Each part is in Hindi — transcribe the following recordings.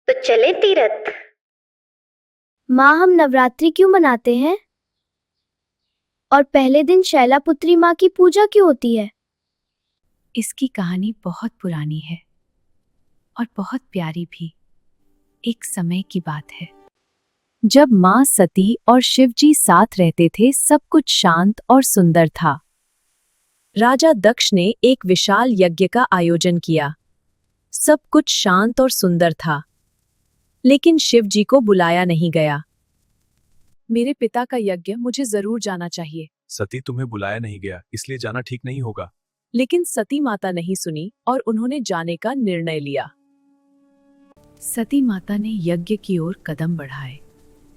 तो चले तीरथ। माँ, हम नवरात्रि क्यों मनाते हैं? और पहले दिन शैलापुत्री माँ की पूजा क्यों होती है? इसकी कहानी बहुत पुरानी है और बहुत प्यारी भी। एक समय की बात है जब माँ सती और शिवजी साथ रहते थे। सब कुछ शांत और सुंदर था। राजा दक्ष ने एक विशाल यज्ञ का आयोजन किया। सब कुछ शांत और सुंदर था, लेकिन शिवजी को बुलाया नहीं गया। मेरे पिता का यज्ञ, मुझे जरूर जाना चाहिए। सती, तुम्हें बुलाया नहीं गया, इसलिए जाना ठीक नहीं होगा। लेकिन सती माता नहीं सुनी और उन्होंने जाने का निर्णय लिया। सती माता ने यज्ञ की ओर कदम बढ़ाए,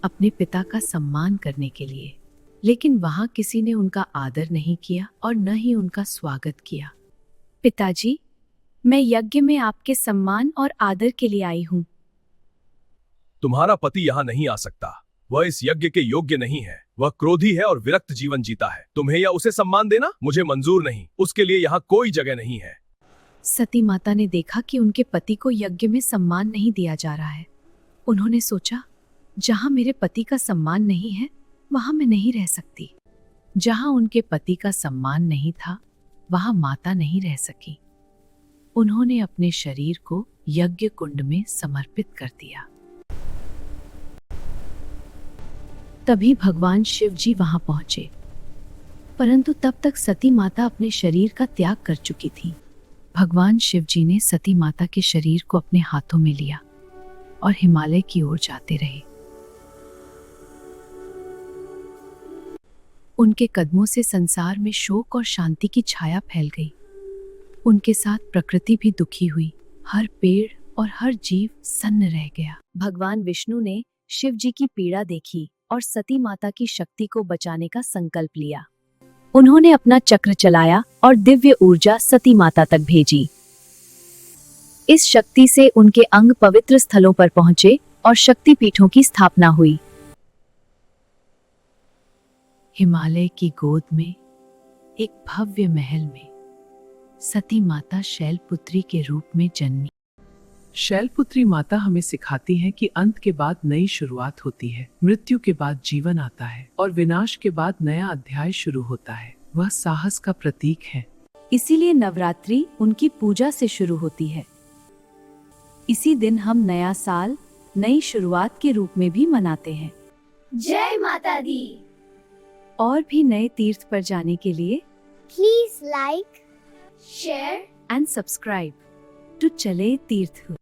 अपने पिता का सम्मान करने के लिए। लेकिन वहां किसी ने उनका आदर नहीं किया और न ही उनका स्वागत किया। पिताजी, मैं यज्ञ में आपके सम्मान और आदर के लिए आई हूँ। तुम्हारा पति यहाँ नहीं आ सकता। वह इस यज्ञ के योग्य नहीं है। वह क्रोधी है और विरक्त जीवन जीता है। तुम्हें या उसे सम्मान देना मुझे मंजूर नहीं। उसके लिए यहाँ कोई जगह नहीं है। सती माता ने देखा कि उनके पति को यज्ञ में सम्मान नहीं दिया जा रहा है। उन्होंने सोचा, जहां मेरे पति का सम्मान नहीं है, वहां मैं नहीं रह सकती। जहां उनके पति का सम्मान नहीं था, वहां माता नहीं रह सकी। उन्होंने अपने शरीर को यज्ञ कुंड में समर्पित कर दिया। तभी भगवान शिव जी वहां पहुंचे, परंतु तब तक सती माता अपने शरीर का त्याग कर चुकी थी। भगवान शिव जी ने सती माता के शरीर को अपने हाथों में लिया और हिमालय की ओर जाते रहे। उनके कदमों से संसार में शोक और शांति की छाया फैल गई। उनके साथ प्रकृति भी दुखी हुई। हर पेड़ और हर जीव सन्न रह गया। भगवान विष्णु ने शिव जी की पीड़ा देखी और सती माता की शक्ति को बचाने का संकल्प लिया। उन्होंने अपना चक्र चलाया और दिव्य ऊर्जा सती माता तक भेजी। इस शक्ति से उनके अंग पवित्र स्थलों पर पहुंचे और शक्ति पीठों की स्थापना हुई। हिमालय की गोद में एक भव्य महल में सती माता शैलपुत्री के रूप में जन्मी। शैलपुत्री माता हमें सिखाती है कि अंत के बाद नई शुरुआत होती है, मृत्यु के बाद जीवन आता है और विनाश के बाद नया अध्याय शुरू होता है। वह साहस का प्रतीक है। इसीलिए नवरात्रि उनकी पूजा से शुरू होती है। इसी दिन हम नया साल नई शुरुआत के रूप में भी मनाते हैं। जय माता दी। और भी नए तीर्थ पर जाने के लिए please like, share and subscribe to Chale तीर्थ।